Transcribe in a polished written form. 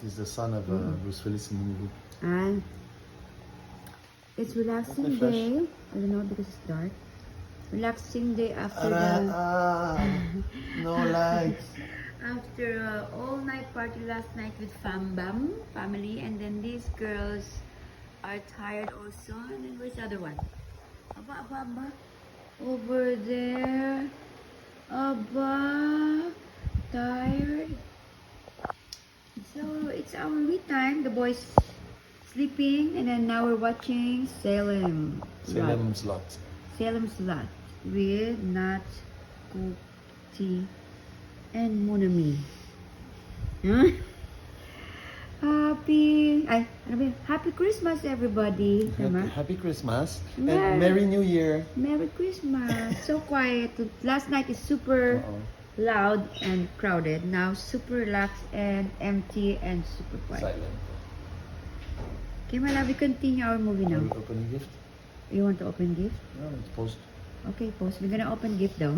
He's the son of Bruce Willis in the movie. And it's relaxing fresh. day. I don't know because it's dark. Relaxing day after No lights. after all night party last night with Fambam family, and then these girls are tired also. And then where's the other one? Abba. Over there. Abba. Tired. So it's our me time. The boys sleeping, and then now we're watching Salem. Salem's Lot. Salem's Lot with Nat, Kuti, and Monami. Huh? Happy Christmas, everybody. Happy Christmas Merry- and Merry New Year. Merry Christmas. So quiet. Last night is super loud and crowded. Now super relaxed and empty and super quiet. Silent. Okay, my love, we continue our movie Are now. we opening gift? You want to open gift? No, it's post. Okay, post. We're gonna open gift daw.